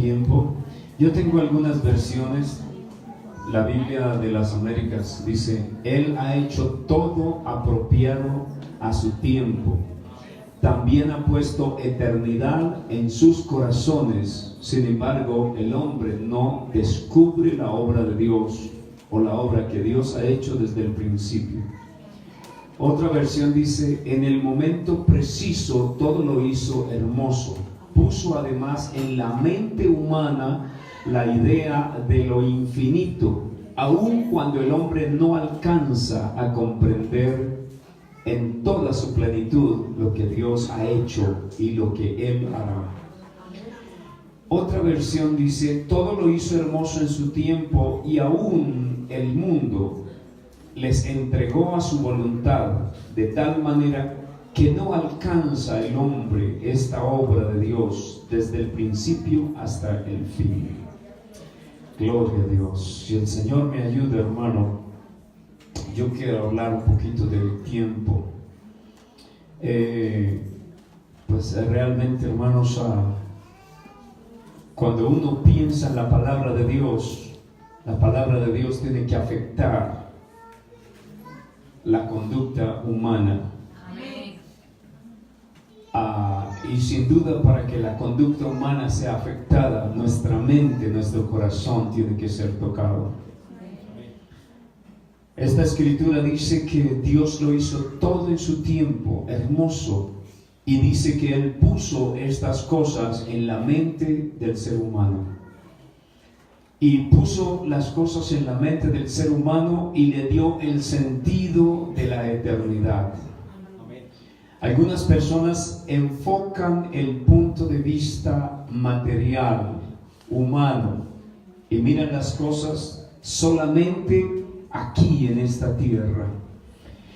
tiempo. Yo tengo algunas versiones. La Biblia de las Américas dice: Él ha hecho todo apropiado a su tiempo. También ha puesto eternidad en sus corazones. Sin embargo, el hombre no descubre la obra de Dios o la obra que Dios ha hecho desde el principio. Otra versión dice: en el momento preciso todo lo hizo hermoso. Puso además en la mente humana la idea de lo infinito, aun cuando el hombre no alcanza a comprender en toda su plenitud lo que Dios ha hecho y lo que Él hará. Otra versión dice: todo lo hizo hermoso en su tiempo, y aún el mundo les entregó a su voluntad, de tal manera que no alcanza el hombre esta obra de Dios desde el principio hasta el fin. Gloria a Dios. Si el Señor me ayuda, hermano, yo quiero hablar un poquito del tiempo. Pues realmente, hermanos, cuando uno piensa en la palabra de Dios tiene que afectar la conducta humana. Y sin duda, para que la conducta humana sea afectada, nuestra mente, nuestro corazón tiene que ser tocado. Esta escritura dice que Dios lo hizo todo en su tiempo, hermoso, y dice que Él puso estas cosas en la mente del ser humano. Y puso las cosas en la mente del ser humano y le dio el sentido de la eternidad. Algunas personas enfocan el punto de vista material, humano, y miran las cosas solamente aquí en esta tierra,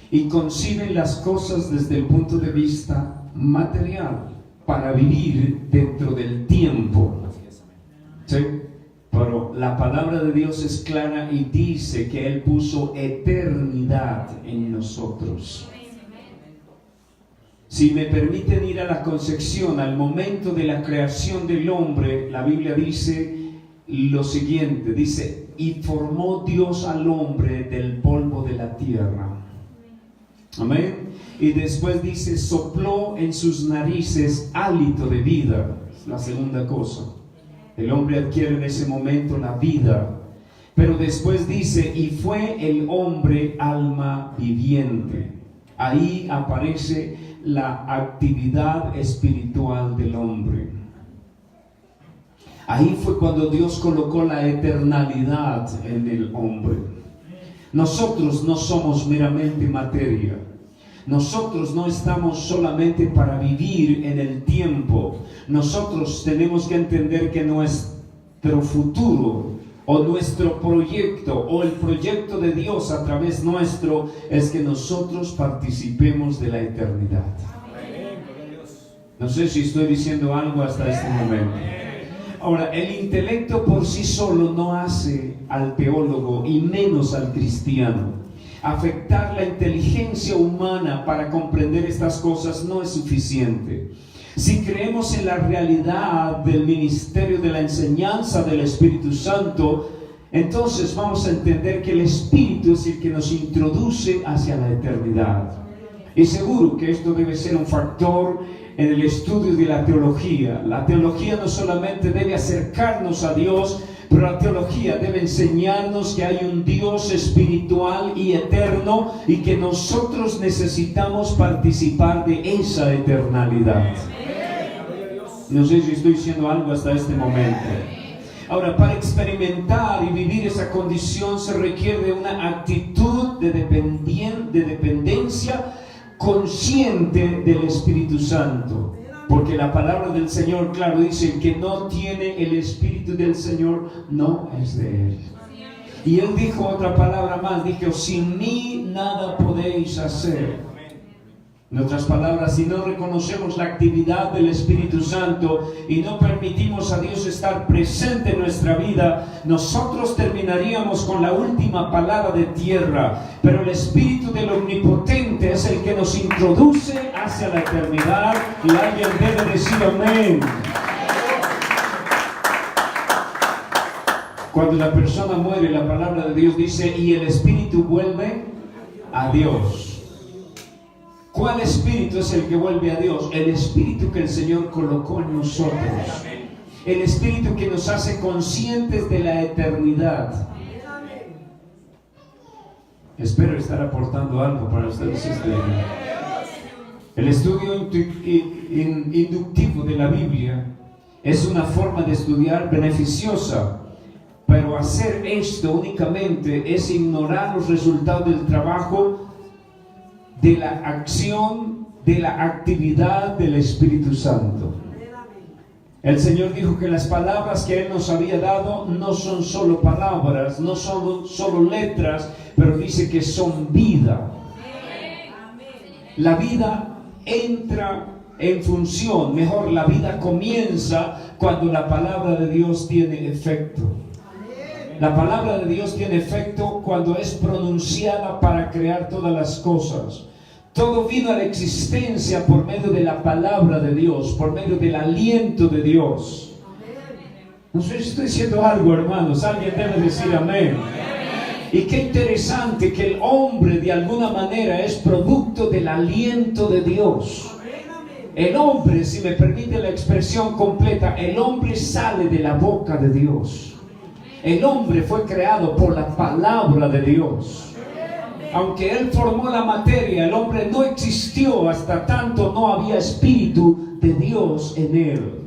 y conciben las cosas desde el punto de vista material para vivir dentro del tiempo. ¿Sí? Pero la palabra de Dios es clara y dice que Él puso eternidad en nosotros. Si me permiten ir a la concepción, al momento de la creación del hombre, la Biblia dice lo siguiente, dice: y formó Dios al hombre del polvo de la tierra. Amén. Y después dice: sopló en sus narices hálito de vida. La segunda cosa, el hombre adquiere en ese momento la vida. Pero después dice: y fue el hombre alma viviente. Ahí aparece la actividad espiritual del hombre. Ahí fue cuando Dios colocó la eternalidad en el hombre. Nosotros no somos meramente materia. Nosotros no estamos solamente para vivir en el tiempo. Nosotros tenemos que entender que nuestro futuro o nuestro proyecto o el proyecto de Dios a través nuestro es que nosotros participemos de la eternidad. No sé si estoy diciendo algo hasta este momento. Ahora, el intelecto por sí solo no hace al teólogo y menos al cristiano. Afectar la inteligencia humana para comprender estas cosas no es suficiente. Si creemos en la realidad del ministerio de la enseñanza del Espíritu Santo, entonces vamos a entender que el Espíritu es el que nos introduce hacia la eternidad. Y seguro que esto debe ser un factor en el estudio de la teología. La teología no solamente debe acercarnos a Dios, pero la teología debe enseñarnos que hay un Dios espiritual y eterno y que nosotros necesitamos participar de esa eternalidad. No sé si estoy diciendo algo hasta este momento. Ahora, para experimentar y vivir esa condición se requiere una actitud de dependencia consciente del Espíritu Santo. Porque la palabra del Señor, claro, dice: el que no tiene el Espíritu del Señor no es de Él. Y Él dijo otra palabra más, dijo: sin mí nada podéis hacer. En otras palabras, si no reconocemos la actividad del Espíritu Santo y no permitimos a Dios estar presente en nuestra vida, nosotros terminaríamos con la última palabra de tierra. Pero el Espíritu del Omnipotente es el que nos introduce hacia la eternidad, y alguien debe decir amén. Cuando la persona muere, la palabra de Dios dice, y el espíritu vuelve a Dios. ¿Cuál espíritu es el que vuelve a Dios? El espíritu que el Señor colocó en nosotros. El espíritu que nos hace conscientes de la eternidad. Espero estar aportando algo para ustedes este día. El estudio inductivo de la Biblia es una forma de estudiar beneficiosa, pero hacer esto únicamente es ignorar los resultados del trabajo, de la acción, de la actividad del Espíritu Santo. El Señor dijo que las palabras que Él nos había dado no son solo palabras, no son solo letras, pero dice que son vida. La vida entra en función, mejor, la vida comienza cuando la palabra de Dios tiene efecto. La palabra de Dios tiene efecto cuando es pronunciada para crear todas las cosas. Todo vino a la existencia por medio de la palabra de Dios, por medio del aliento de Dios. No sé si estoy diciendo algo, hermanos. Alguien debe decir amén. Y qué interesante que el hombre de alguna manera es producto del aliento de Dios. El hombre, si me permite la expresión completa, el hombre sale de la boca de Dios. El hombre fue creado por la palabra de Dios. Aunque Él formó la materia, el hombre no existió hasta tanto no había espíritu de Dios en él.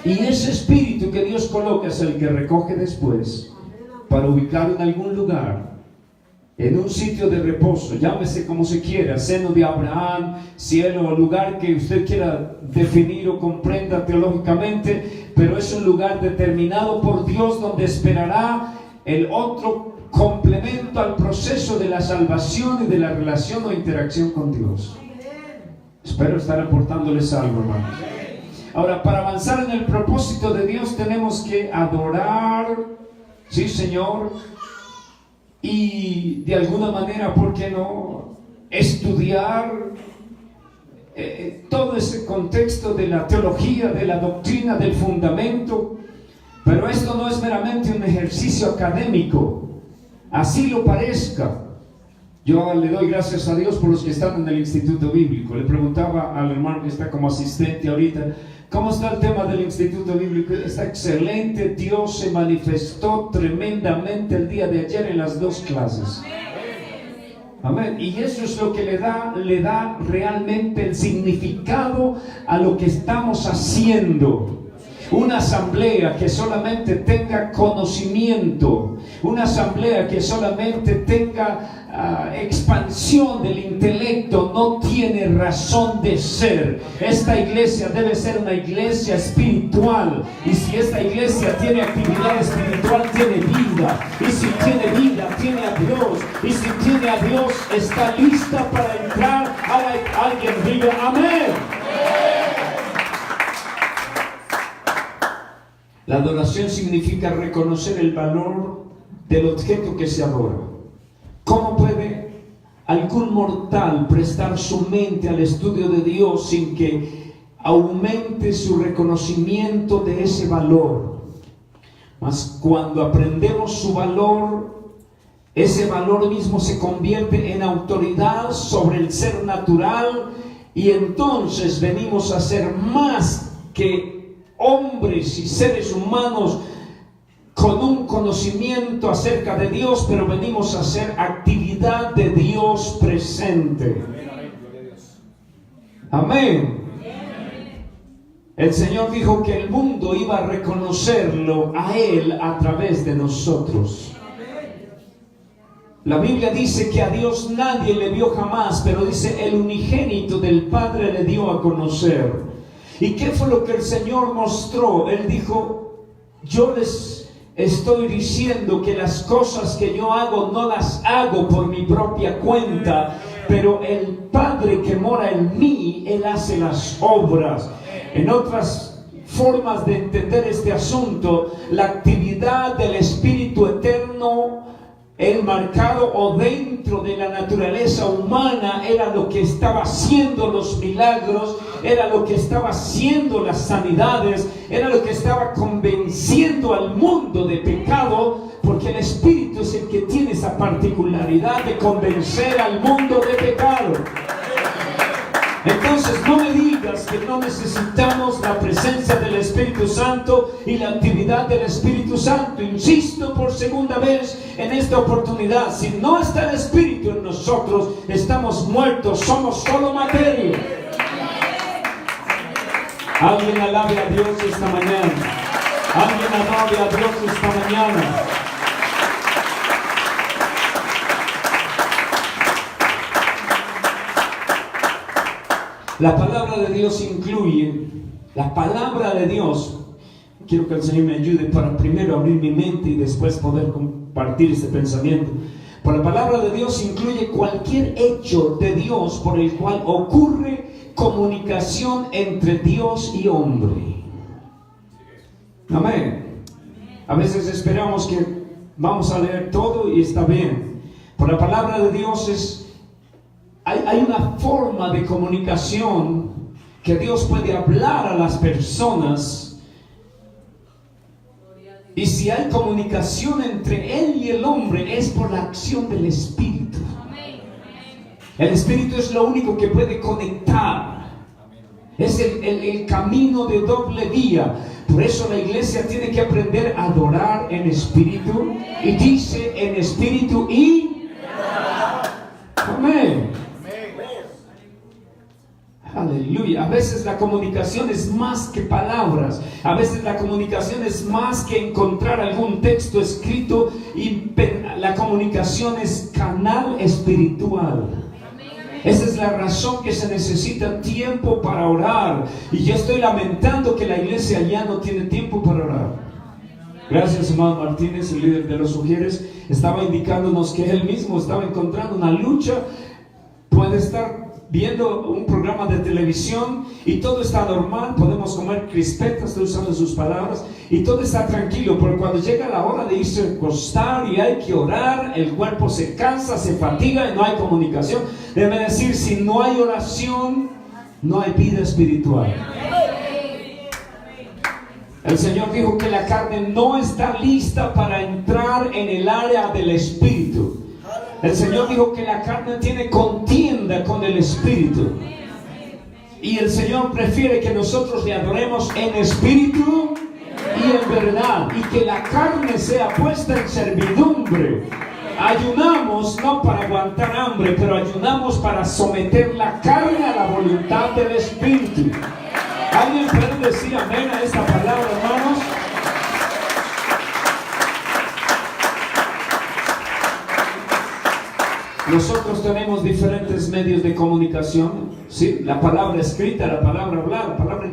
Y ese espíritu que Dios coloca es el que recoge después para ubicarlo en algún lugar, en un sitio de reposo, llámese como se quiera, seno de Abraham, cielo, lugar que usted quiera definir o comprenda teológicamente, pero es un lugar determinado por Dios donde esperará el otro complemento al proceso de la salvación y de la relación o interacción con Dios. Espero estar aportándoles algo, hermanos. Ahora, para avanzar en el propósito de Dios tenemos que adorar, sí, Señor, y de alguna manera, ¿por qué no?, estudiar todo ese contexto de la teología, de la doctrina, del fundamento. Pero esto no es meramente un ejercicio académico, así lo parezca. Yo le doy gracias a Dios por los que están en el Instituto Bíblico. Le preguntaba al hermano que está como asistente ahorita, ¿cómo está el tema del Instituto Bíblico? Está excelente. Dios se manifestó tremendamente el día de ayer en las dos clases. Amén. Y eso es lo que le da realmente el significado a lo que estamos haciendo. Una asamblea que solamente tenga conocimiento, una asamblea que solamente tenga expansión del intelecto, no tiene razón de ser. Esta iglesia debe ser una iglesia espiritual, y si esta iglesia tiene actividad espiritual, tiene vida, y si tiene vida, tiene a Dios, y si tiene a Dios, está lista para entrar. Alguien diga amén. La adoración significa reconocer el valor del objeto que se adora. ¿Cómo puede algún mortal prestar su mente al estudio de Dios sin que aumente su reconocimiento de ese valor? Mas cuando aprendemos su valor, ese valor mismo se convierte en autoridad sobre el ser natural, y entonces venimos a ser más que hombres y seres humanos con un conocimiento acerca de Dios, pero venimos a hacer actividad de Dios presente. Amén. El Señor dijo que el mundo iba a reconocerlo a Él a través de nosotros. La Biblia dice que a Dios nadie le vio jamás, pero dice el unigénito del Padre le dio a conocer. ¿Y qué fue lo que el Señor mostró? Él dijo: yo les estoy diciendo que las cosas que yo hago no las hago por mi propia cuenta, pero el Padre que mora en mí, Él hace las obras. En otras formas de entender este asunto, la actividad del Espíritu Eterno el marcado o dentro de la naturaleza humana era lo que estaba haciendo los milagros, era lo que estaba haciendo las sanidades, era lo que estaba convenciendo al mundo de pecado, porque el Espíritu es el que tiene esa particularidad de convencer al mundo de pecado. Entonces no me digas que no necesitamos la presencia del Espíritu Santo y la actividad del Espíritu Santo. Insisto por segunda vez en esta oportunidad, si no está el Espíritu en nosotros, estamos muertos, somos solo materia. Alguien alabe a Dios esta mañana. Alguien alabe a Dios esta mañana. La palabra de Dios incluye, la palabra de Dios, quiero que el Señor me ayude para primero abrir mi mente y después poder compartir este pensamiento. Pero la palabra de Dios incluye cualquier hecho de Dios por el cual ocurre comunicación entre Dios y hombre. Amén. A veces esperamos que vamos a leer todo y está bien. Pero la palabra de Dios es... Hay una forma de comunicación que Dios puede hablar a las personas. Y si hay comunicación entre Él y el hombre, es por la acción del Espíritu. El Espíritu es lo único que puede conectar. Es el camino de doble vía. Por eso la iglesia tiene que aprender a adorar en espíritu. Y dice en espíritu y... Amén. Aleluya. A veces la comunicación es más que palabras. A veces la comunicación es más que encontrar algún texto escrito. Y la comunicación es canal espiritual. Esa es la razón que se necesita tiempo para orar. Y yo estoy lamentando que la iglesia ya no tiene tiempo para orar. Gracias, hermano Martínez, el líder de los Ujieres, estaba indicándonos que él mismo estaba encontrando una lucha. Puede estar viendo un programa de televisión y todo está normal, podemos comer crispetas, estoy usando sus palabras, y todo está tranquilo, pero cuando llega la hora de irse a acostar y hay que orar, el cuerpo se cansa, se fatiga y no hay comunicación. Debe decir, si no hay oración, no hay vida espiritual. El Señor dijo que la carne no está lista para entrar en el área del Espíritu. El Señor dijo que la carne tiene contienda con el Espíritu. Y el Señor prefiere que nosotros le adoremos en espíritu y en verdad. Y que la carne sea puesta en servidumbre. Ayunamos no para aguantar hambre, pero ayunamos para someter la carne a la voluntad del Espíritu. ¿Alguien puede decir amén a esta palabra, hermanos? Nosotros tenemos diferentes medios de comunicación, ¿sí? La palabra escrita, la palabra hablada, la palabra...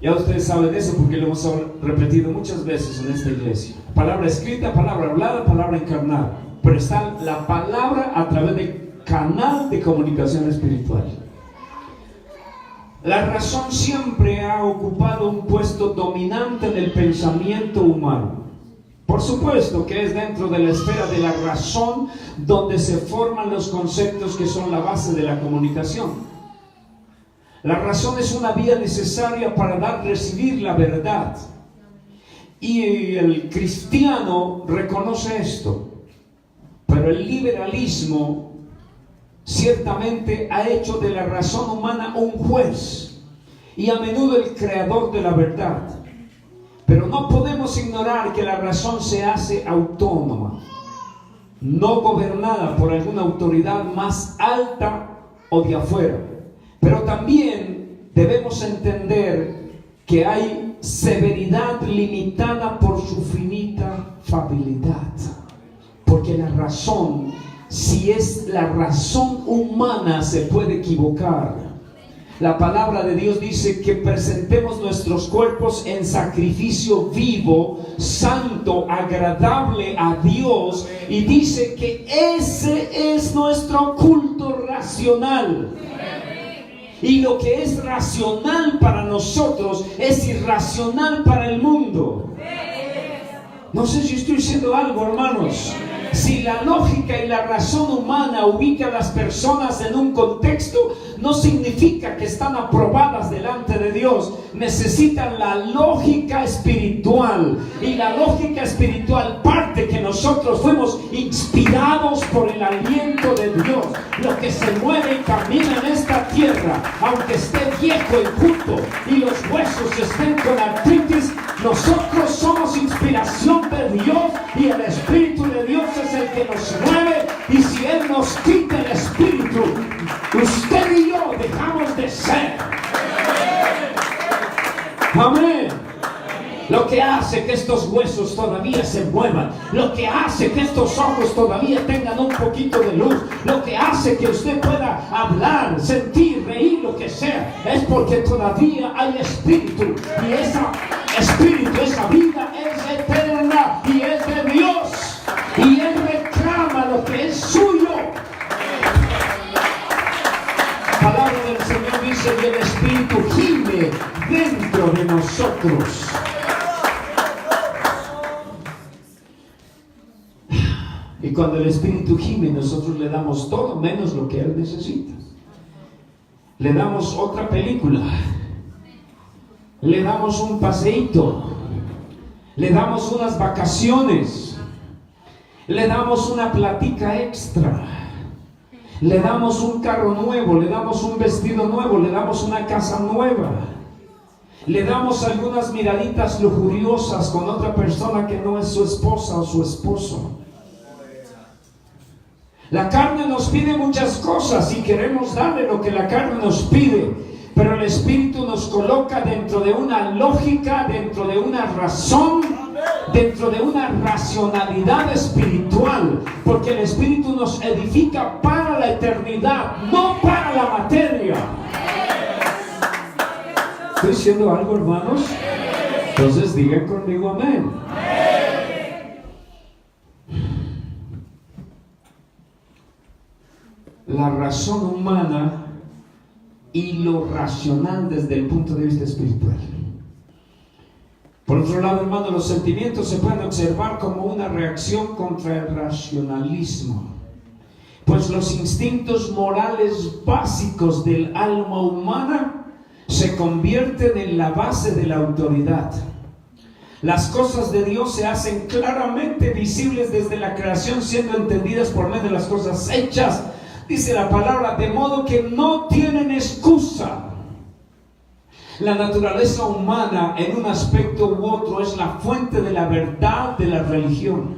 Ya ustedes saben eso porque lo hemos repetido muchas veces en esta iglesia. Palabra escrita, palabra hablada, palabra encarnada. Pero está la palabra a través del canal de comunicación espiritual. La razón siempre ha ocupado un puesto dominante en el pensamiento humano. Por supuesto que es dentro de la esfera de la razón donde se forman los conceptos que son la base de la comunicación. La razón es una vía necesaria para recibir la verdad. Y el cristiano reconoce esto. Pero el liberalismo ciertamente ha hecho de la razón humana un juez y a menudo el creador de la verdad. Pero no podemos ignorar que la razón se hace autónoma, no gobernada por alguna autoridad más alta o de afuera. Pero también debemos entender que hay severidad limitada por su finita fabilidad. Porque la razón, si es la razón humana, se puede equivocar. La palabra de Dios dice que presentemos nuestros cuerpos en sacrificio vivo, santo, agradable a Dios. Y dice que ese es nuestro culto racional. Y lo que es racional para nosotros es irracional para el mundo. No sé si estoy diciendo algo, hermanos. Si la lógica y la razón humana ubica a las personas en un contexto, no significa que están aprobadas delante de Dios. Necesitan la lógica espiritual. Y la lógica espiritual parte que nosotros fuimos inspirados por el aliento de Dios. Lo que se mueve y camina en esta tierra, aunque esté viejo y junto y los huesos estén con artritis, nosotros somos inspiración de Dios y el Espíritu de Dios es el que nos mueve. Y si Él nos quita el Espíritu, usted y yo dejamos de ser. Amén. Lo que hace que estos huesos todavía se muevan, lo que hace que estos ojos todavía tengan un poquito de luz, lo que hace que usted pueda hablar, sentir, reír, lo que sea, es porque todavía hay espíritu. Y ese espíritu, esa vida es eterna y es de Dios. Y Él reclama lo que es suyo. La palabra del Señor dice que el Espíritu gime dentro de nosotros. Y cuando el Espíritu gime, nosotros le damos todo menos lo que Él necesita. Le damos otra película, le damos un paseíto, le damos unas vacaciones, le damos una platica extra, le damos un carro nuevo, le damos un vestido nuevo, le damos una casa nueva, le damos algunas miraditas lujuriosas con otra persona que no es su esposa o su esposo. La carne nos pide muchas cosas y queremos darle lo que la carne nos pide, pero el Espíritu nos coloca dentro de una lógica, dentro de una razón, dentro de una racionalidad espiritual, porque el Espíritu nos edifica para la eternidad, no para la materia. ¿Estoy diciendo algo, hermanos? Entonces digan conmigo amén. La razón humana y lo racional desde el punto de vista espiritual. Por otro lado, hermano, los sentimientos se pueden observar como una reacción contra el racionalismo, pues los instintos morales básicos del alma humana se convierten en la base de la autoridad. Las cosas de Dios se hacen claramente visibles desde la creación, siendo entendidas por medio de las cosas hechas. Dice la palabra, de modo que no tienen excusa. La naturaleza humana en un aspecto u otro es la fuente de la verdad de la religión.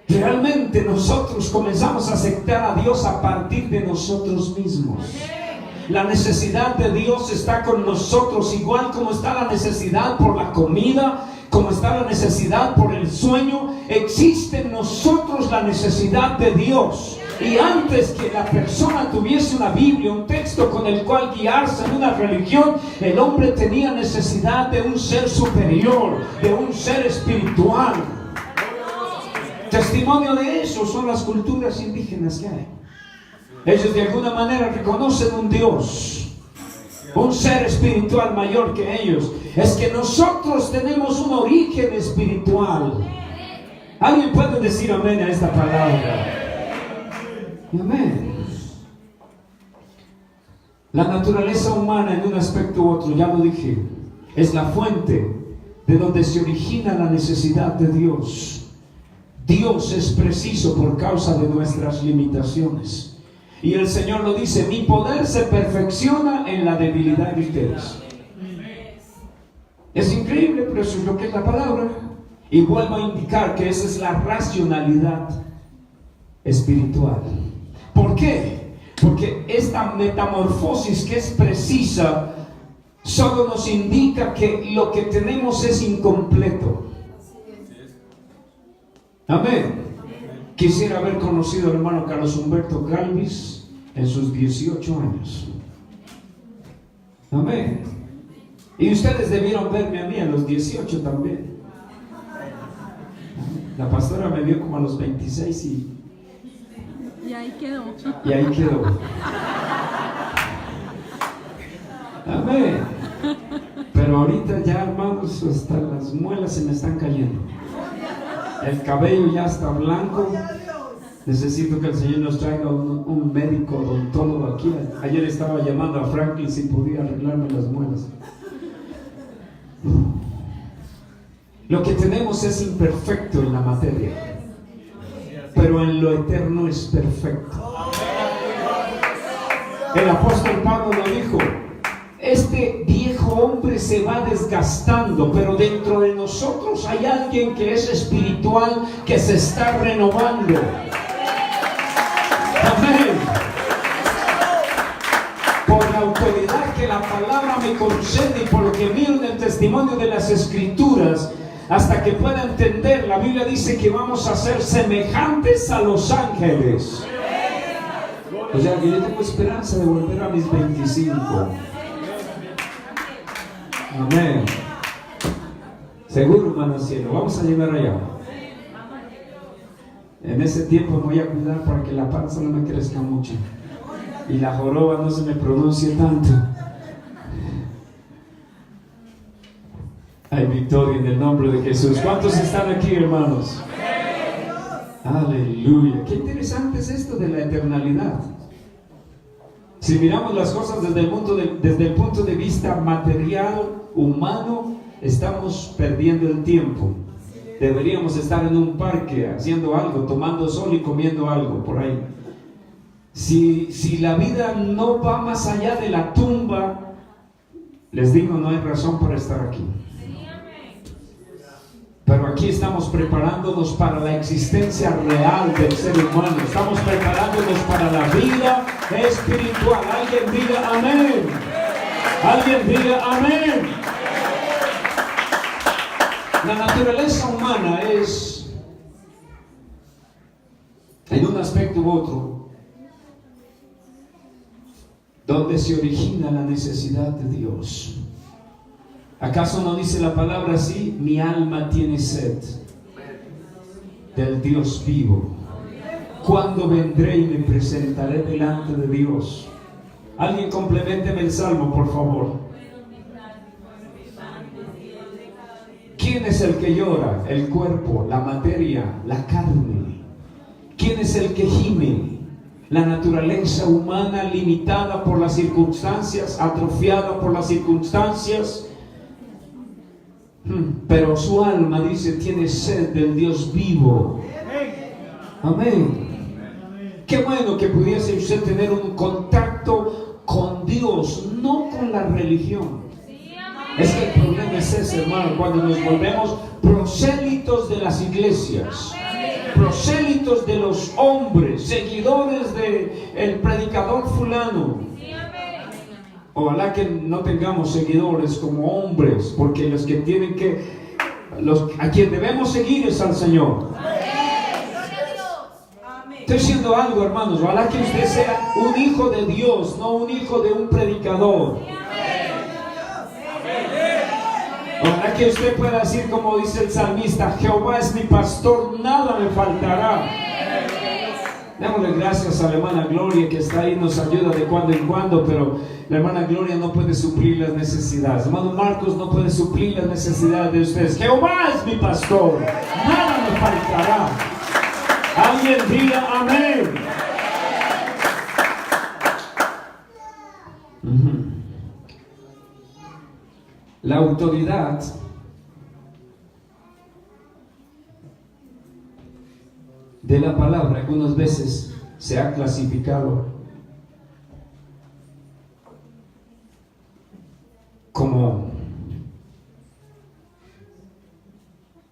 Realmente nosotros comenzamos a aceptar a Dios a partir de nosotros mismos. La necesidad de Dios está con nosotros, igual como está la necesidad por la comida, como está la necesidad por el sueño, existe en nosotros la necesidad de Dios. Y antes que la persona tuviese una Biblia, un texto con el cual guiarse en una religión, el hombre tenía necesidad de un ser superior, de un ser espiritual. Testimonio de eso son las culturas indígenas que hay. Ellos de alguna manera reconocen un Dios, un ser espiritual mayor que ellos. Es que nosotros tenemos un origen espiritual. ¿Alguien puede decir amén a esta palabra? Amén. La naturaleza humana en un aspecto u otro, ya lo dije, es la fuente de donde se origina la necesidad de Dios. Dios es preciso por causa de nuestras limitaciones. Y el Señor lo dice, mi poder se perfecciona en la debilidad de ustedes. Es increíble, pero eso es lo que es la palabra. Y vuelvo a indicar que esa es la racionalidad espiritual. ¿Por qué? Porque esta metamorfosis que es precisa solo nos indica que lo que tenemos es incompleto. Amén. Quisiera haber conocido al hermano Carlos Humberto Galvis en sus 18 años. Amén. Y ustedes debieron verme a mí a los 18 también. La pastora me vio como a los 26 y ahí quedó. Y ahí quedó. Amén. Pero ahorita ya, hermanos, hasta las muelas se me están cayendo. El cabello ya está blanco. Necesito que el Señor nos traiga un médico odontólogo aquí. Ayer estaba llamando a Franklin si podía arreglarme las muelas. Lo que tenemos es imperfecto en la materia, pero en lo eterno es perfecto. El apóstol Pablo lo dijo: este viejo hombre se va desgastando, pero dentro de nosotros hay alguien que es espiritual, que se está renovando. Amén. Por la autoridad que la palabra me concede y por lo que miro en el testimonio de las Escrituras, hasta que pueda entender, la Biblia dice que vamos a ser semejantes a los ángeles. O sea que yo tengo esperanza de volver a mis 25. Amén. Seguro, hermano cielo, vamos a llegar allá. En ese tiempo me voy a cuidar para que la panza no me crezca mucho y la joroba no se me pronuncie tanto. Hay victoria en el nombre de Jesús. ¿Cuántos están aquí, hermanos? Aleluya. Qué interesante es esto de la eternalidad. Si miramos las cosas desde el punto de vista material, humano, estamos perdiendo el tiempo. Deberíamos estar en un parque haciendo algo, tomando sol y comiendo algo por ahí. Si la vida no va más allá de la tumba, les digo, no hay razón para estar aquí. Pero aquí estamos preparándonos para la existencia real del ser humano. Estamos preparándonos para la vida espiritual. Alguien diga amén. Alguien diga amén. La naturaleza humana es, en un aspecto u otro, donde se origina la necesidad de Dios. ¿Acaso no dice la palabra así? Mi alma tiene sed del Dios vivo. ¿Cuándo vendré y me presentaré delante de Dios? Alguien compleménteme el salmo, por favor. ¿Quién es el que llora? El cuerpo, la materia, la carne. ¿Quién es el que gime? La naturaleza humana limitada por las circunstancias, atrofiada por las circunstancias. Pero su alma, dice, tiene sed del Dios vivo. Amén. Qué bueno que pudiese usted tener un contacto con Dios, no con la religión. Es que el problema es ese, hermano, cuando nos volvemos prosélitos de las iglesias, prosélitos de los hombres, seguidores del predicador fulano. Ojalá que no tengamos seguidores como hombres, porque los que tienen que, a quien debemos seguir es al Señor. Estoy diciendo algo, hermanos. Ojalá que usted sea un hijo de Dios, no un hijo de un predicador. Ojalá que usted pueda decir, como dice el salmista: Jehová es mi pastor, nada me faltará. Démosle gracias a la hermana Gloria, que está ahí, nos ayuda de cuando en cuando, pero la hermana Gloria no puede suplir las necesidades. Hermano Marcos no puede suplir las necesidades de ustedes. Jehová es mi pastor, nada me faltará. Alguien diga amén. La autoridad de la palabra algunas veces se ha clasificado como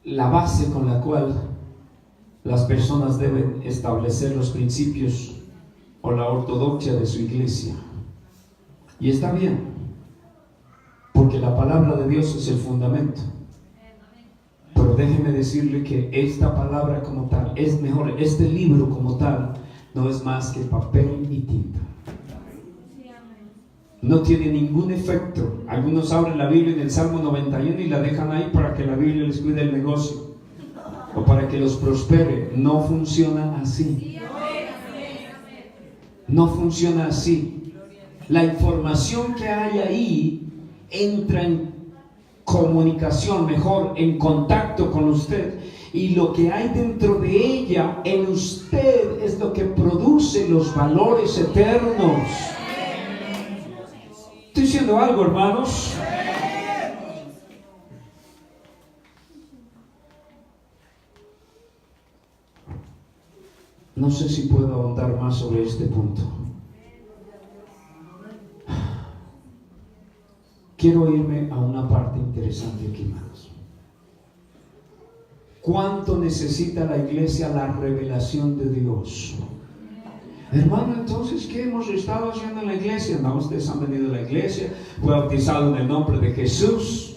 la base con la cual las personas deben establecer los principios o la ortodoxia de su iglesia. Y está bien, porque la palabra de Dios es el fundamento. Pero déjeme decirle que esta palabra como tal es mejor, este libro como tal no es más que papel y tinta. No tiene ningún efecto. Algunos abren la Biblia en el Salmo 91 y la dejan ahí para que la Biblia les cuide el negocio o para que los prospere. No funciona así. No funciona así. La información que hay ahí entra comunicación, mejor en contacto con usted. Y lo que hay dentro de ella, en usted, es lo que produce los valores eternos. Estoy diciendo algo, hermanos. No sé si puedo ahondar más sobre este punto. Quiero irme a una parte interesante aquí, hermanos. ¿Cuánto necesita la iglesia la revelación de Dios? Hermano, entonces, ¿qué hemos estado haciendo en la iglesia? No, ustedes han venido a la iglesia, fue bautizado en el nombre de Jesús.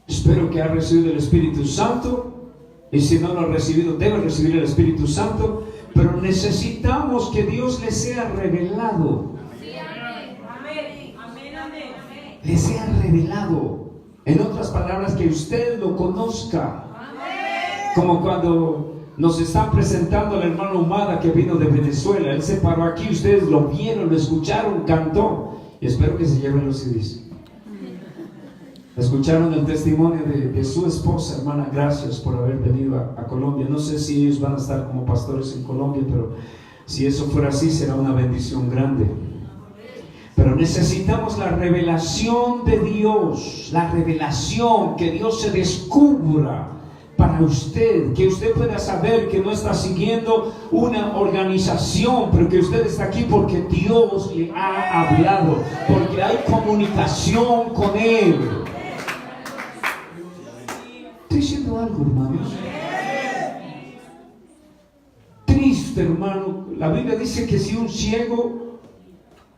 Espero que ha recibido el Espíritu Santo. Y si no lo ha recibido, debe recibir el Espíritu Santo. Pero necesitamos que Dios le sea revelado. Le sea revelado. En otras palabras, que usted lo conozca. Como cuando nos están presentando al hermano Humada, que vino de Venezuela. Él se paró aquí, ustedes lo vieron, lo escucharon, cantó. Y espero que se lleven los CDs. Escucharon el testimonio de su esposa. Hermana, gracias por haber venido a Colombia. No sé si ellos van a estar como pastores en Colombia, pero si eso fuera así, será una bendición grande. Pero necesitamos la revelación de Dios, la revelación, que Dios se descubra para usted, que usted pueda saber que no está siguiendo una organización, pero que usted está aquí porque Dios le ha hablado, porque hay comunicación con Él. Estoy diciendo algo, hermanos. Triste, hermano. La Biblia dice que si un ciego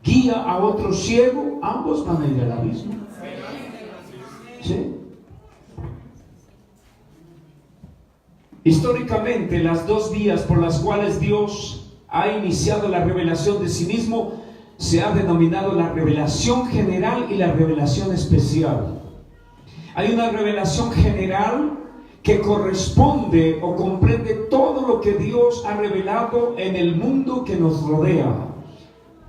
guía a otro ciego, ambos van a ir al abismo. ¿Sí? Históricamente, las dos vías por las cuales Dios ha iniciado la revelación de sí mismo se ha denominado la revelación general y la revelación especial. Hay una revelación general que corresponde o comprende todo lo que Dios ha revelado en el mundo que nos rodea,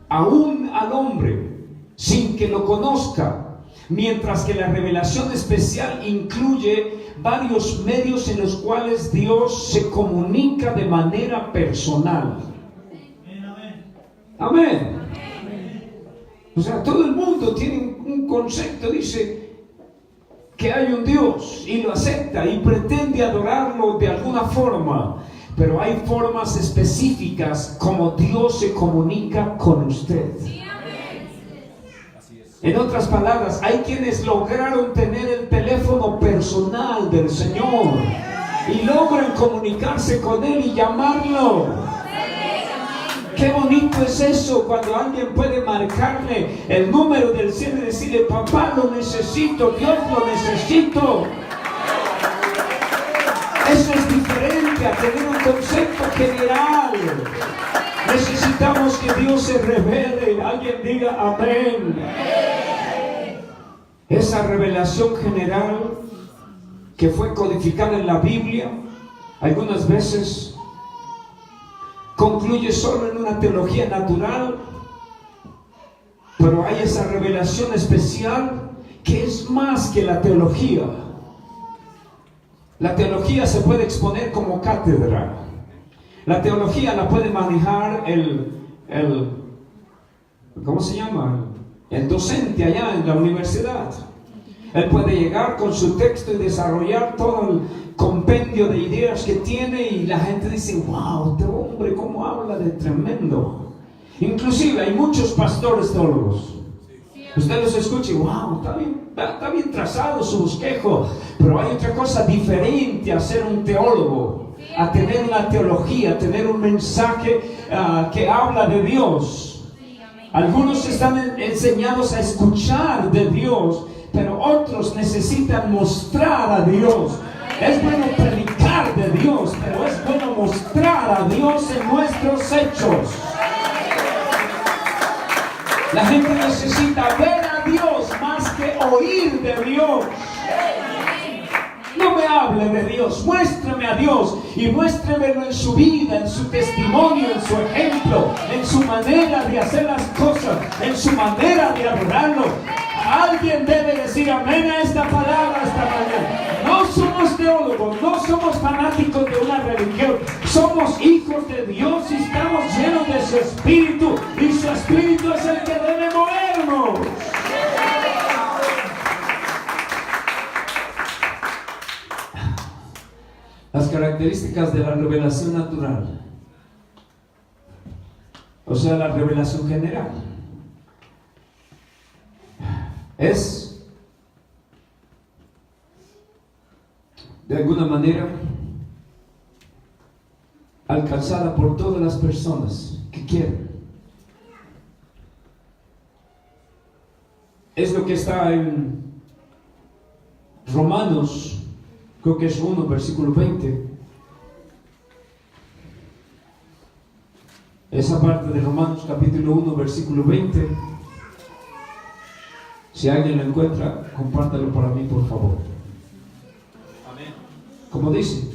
aún al hombre, sin que lo conozca. Mientras que la revelación especial incluye varios medios en los cuales Dios se comunica de manera personal. Amén. O sea, todo el mundo tiene un concepto, dice que hay un Dios y lo acepta y pretende adorarlo de alguna forma, pero hay formas específicas como Dios se comunica con usted. En otras palabras, hay quienes lograron tener el teléfono personal del Señor y logran comunicarse con Él y llamarlo. Qué bonito es eso, cuando alguien puede marcarle el número del cielo y decirle: papá, lo necesito, Dios, lo necesito. Eso es diferente a tener un concepto general. Necesitamos que Dios se revele. Alguien diga amén. Esa revelación general que fue codificada en la Biblia, algunas veces concluye solo en una teología natural, pero hay esa revelación especial que es más que la teología. La teología se puede exponer como cátedra. La teología la puede manejar ¿cómo se llama? El docente allá en la universidad. Él puede llegar con su texto y desarrollar todo el compendio de ideas que tiene, y la gente dice: wow, este hombre cómo habla de tremendo. Inclusive hay muchos pastores teólogos. Usted los escucha y wow, está bien trazado su bosquejo. Pero hay otra cosa diferente a ser un teólogo, a tener una teología, a tener un mensaje que habla de Dios. Algunos están enseñados a escuchar de Dios, pero otros necesitan mostrar a Dios. Es bueno predicar de Dios, pero es bueno mostrar a Dios en nuestros hechos. La gente necesita ver a Dios más que oír de Dios. No me hable de Dios, muéstrame a Dios, y muéstremelo en su vida, en su testimonio, en su ejemplo, en su manera de hacer las cosas, en su manera de adorarlo. Alguien debe decir amén a esta palabra esta mañana. No somos teólogos, no somos fanáticos de una religión. Somos hijos de Dios y estamos llenos de su Espíritu. Y su Espíritu es el que debe movernos. Las características de la revelación natural. O sea, la revelación general. Es, de alguna manera, alcanzada por todas las personas que quieren. Es lo que está en Romanos, creo que es 1, versículo 20. Esa parte de Romanos capítulo 1, versículo 20. Si alguien lo encuentra, compártelo para mí, por favor. Amén. Como dice: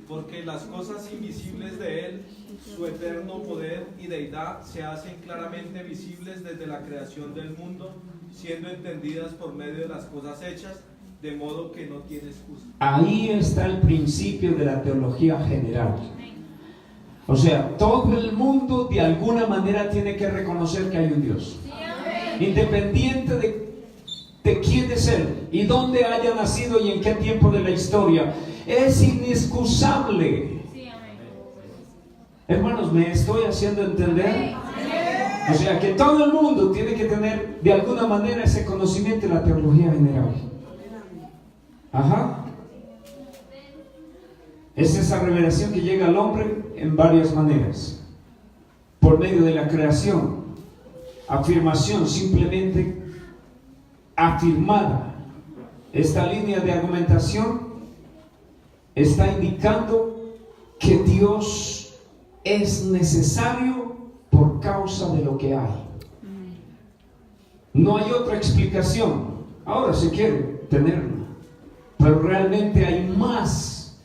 porque las cosas invisibles de Él, su eterno poder y deidad, se hacen claramente visibles desde la creación del mundo, siendo entendidas por medio de las cosas hechas, de modo que no tiene excusa. Ahí está el principio de la teología general. O sea, todo el mundo de alguna manera tiene que reconocer que hay un Dios. Independiente de quién es Él y dónde haya nacido y en qué tiempo de la historia, es inexcusable. Hermanos, ¿me estoy haciendo entender? O sea, que todo el mundo tiene que tener de alguna manera ese conocimiento de la teología general. Ajá. Es esa revelación que llega al hombre en varias maneras. Por medio de la creación, afirmación, simplemente afirmada. Esta línea de argumentación está indicando que Dios es necesario por causa de lo que hay. No hay otra explicación. Ahora se quiere tenerla, pero realmente hay más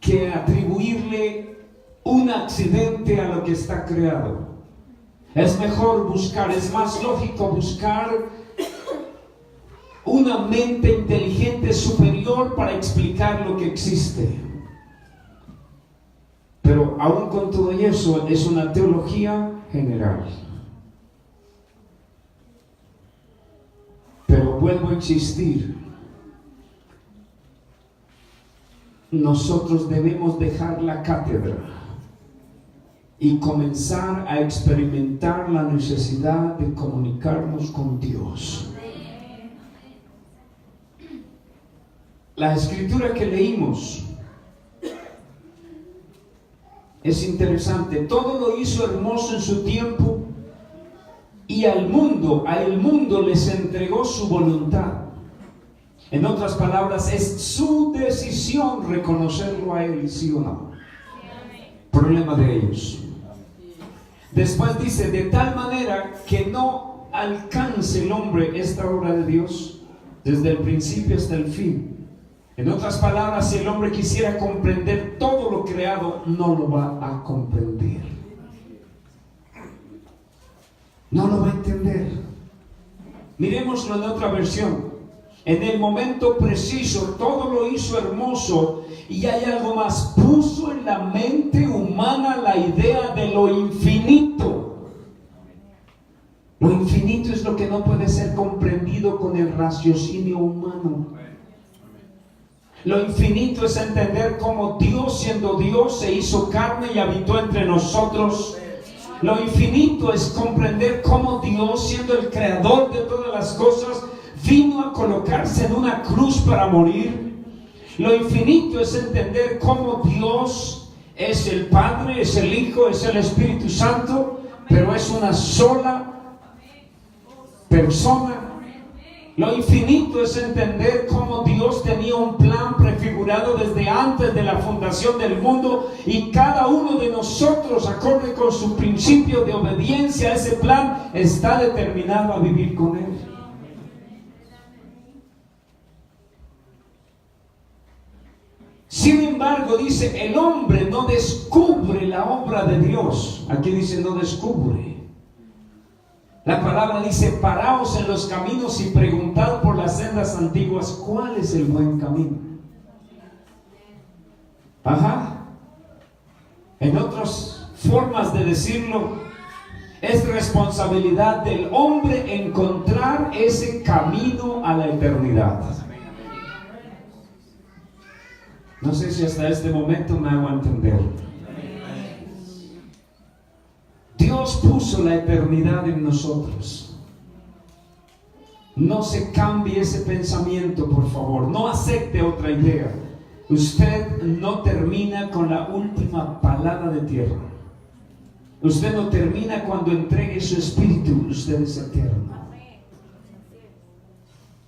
que atribuirle un accidente a lo que está creado. Es mejor buscar, es más lógico buscar una mente inteligente superior para explicar lo que existe. Pero aún con todo eso, es una teología general. Pero vuelvo a insistir, nosotros debemos dejar la cátedra y comenzar a experimentar la necesidad de comunicarnos con Dios. La escritura que leímos es interesante. Todo lo hizo hermoso en su tiempo y al mundo les entregó su voluntad. En otras palabras, es su decisión reconocerlo a Él, sí o no. Problema de ellos. Después dice, de tal manera que no alcance el hombre esta obra de Dios desde el principio hasta el fin. En otras palabras, si el hombre quisiera comprender todo lo creado, no lo va a comprender. No lo va a entender. Miremoslo en otra versión. En el momento preciso, todo lo hizo hermoso. Y hay algo más. Puso en la mente humana la idea de lo infinito. Lo infinito es lo que no puede ser comprendido con el raciocinio humano. Lo infinito es entender cómo Dios, siendo Dios, se hizo carne y habitó entre nosotros. Lo infinito es comprender cómo Dios, siendo el creador de todas las cosas, vino a colocarse en una cruz para morir. Lo infinito es entender cómo Dios es el Padre, es el Hijo, es el Espíritu Santo, pero es una sola persona. Lo infinito es entender cómo Dios tenía un plan prefigurado desde antes de la fundación del mundo y cada uno de nosotros, acorde con su principio de obediencia a ese plan, está determinado a vivir con Él. Sin embargo, dice, el hombre no descubre la obra de Dios. Aquí dice no descubre. La palabra dice: paraos en los caminos y preguntad por las sendas antiguas cuál es el buen camino. Ajá. En otras formas de decirlo, es responsabilidad del hombre encontrar ese camino a la eternidad. No sé si hasta este momento me hago entender. Dios puso la eternidad en nosotros. No se cambie ese pensamiento, por favor. No acepte otra idea. Usted no termina con la última palada de tierra. Usted no termina cuando entregue su espíritu. Usted es eterno.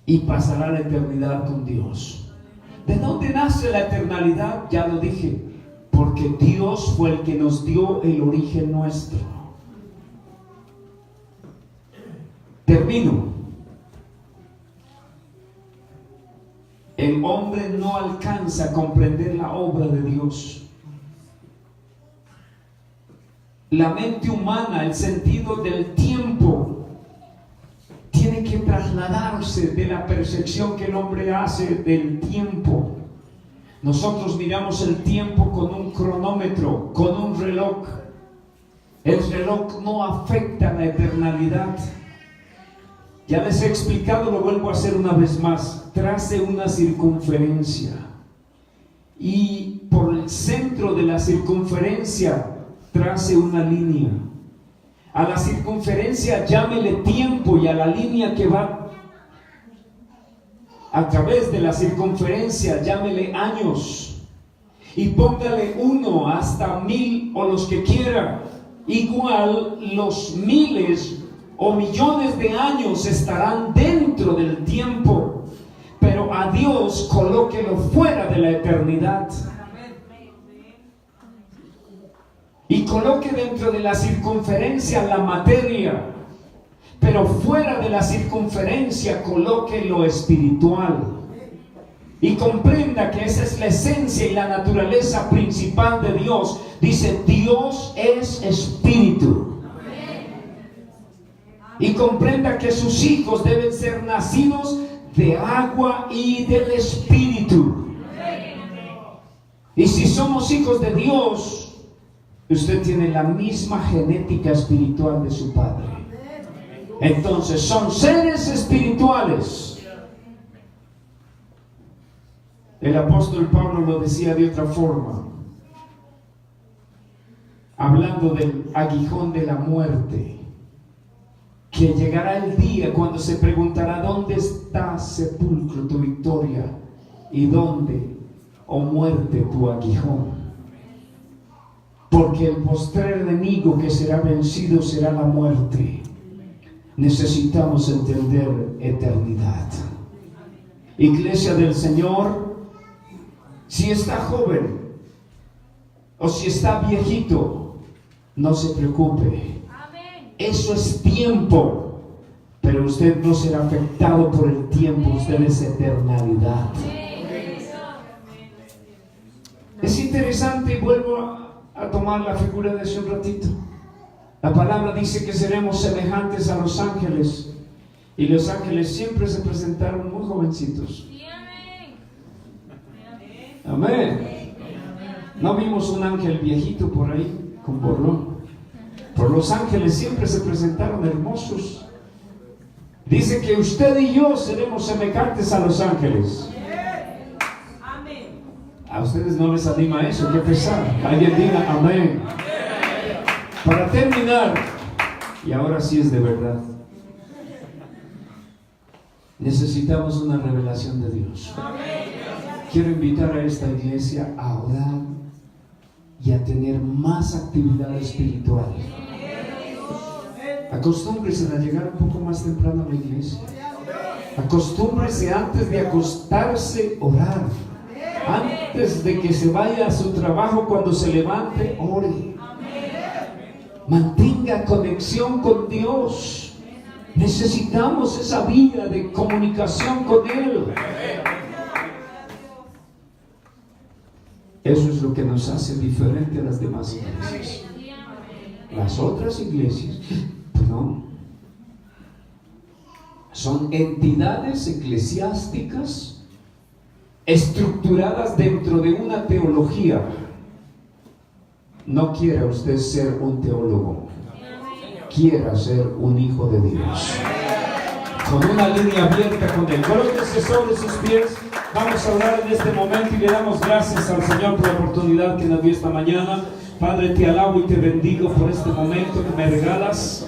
Y pasará la eternidad con Dios. ¿De dónde nace la eternidad? Ya lo dije. Porque Dios fue el que nos dio el origen nuestro. Termino. El hombre no alcanza a comprender la obra de Dios. La mente humana, el sentido del tiempo, tiene que trasladarse de la percepción que el hombre hace del tiempo. Nosotros miramos el tiempo con un cronómetro, con un reloj. El reloj no afecta la eternidad. Ya les he explicado, lo vuelvo a hacer una vez más. Trace una circunferencia y por el centro de la circunferencia trace una línea. A la circunferencia llámele tiempo y a la línea que va a través de la circunferencia llámele años. Y póngale 1 hasta 1000 o los que quiera. Igual los miles o millones de años estarán dentro del tiempo, pero a Dios colóquelo fuera de la eternidad. Y coloque dentro de la circunferencia la materia, pero fuera de la circunferencia coloque lo espiritual. Y comprenda que esa es la esencia y la naturaleza principal de Dios. Dice: Dios es espíritu. Y comprenda que sus hijos deben ser nacidos de agua y del Espíritu. Y si somos hijos de Dios, usted tiene la misma genética espiritual de su Padre. Entonces son seres espirituales. El apóstol Pablo lo decía de otra forma, hablando del aguijón de la muerte, que llegará el día cuando se preguntará: ¿dónde está, sepulcro, tu victoria? ¿Y dónde, oh muerte, tu aguijón? Porque el postrer enemigo que será vencido será la muerte. Necesitamos entender eternidad. Iglesia del Señor, si está joven o si está viejito, no se preocupe. Eso es tiempo, pero usted no será afectado por el tiempo. Usted es eternalidad. Es interesante, y vuelvo a tomar la figura de hace un ratito. La palabra dice que seremos semejantes a los ángeles, y los ángeles siempre se presentaron muy jovencitos. Amén. No vimos un ángel viejito por ahí con borlón. Por los ángeles siempre se presentaron hermosos. Dice que usted y yo seremos semejantes a los ángeles. A ustedes no les anima eso, qué pesar. Alguien diga amén. Para terminar, y ahora sí es de verdad, necesitamos una revelación de Dios. Quiero invitar a esta iglesia a orar y a tener más actividad espiritual. Acostúmbrese a llegar un poco más temprano a la iglesia. Acostúmbrese antes de acostarse orar. Antes de que se vaya a su trabajo, cuando se levante, ore. Mantenga conexión con Dios. Necesitamos esa vida de comunicación con Él. Eso es lo que nos hace diferente a las demás iglesias. Las otras iglesias, perdón, Son entidades eclesiásticas estructuradas dentro de una teología. No quiera usted ser un teólogo, quiera ser un hijo de Dios. Con una línea abierta con Él. Colóquese sobre sus pies. Vamos a orar en este momento y le damos gracias al Señor por la oportunidad que nos dio esta mañana. Padre, te alabo y te bendigo por este momento que me regalas.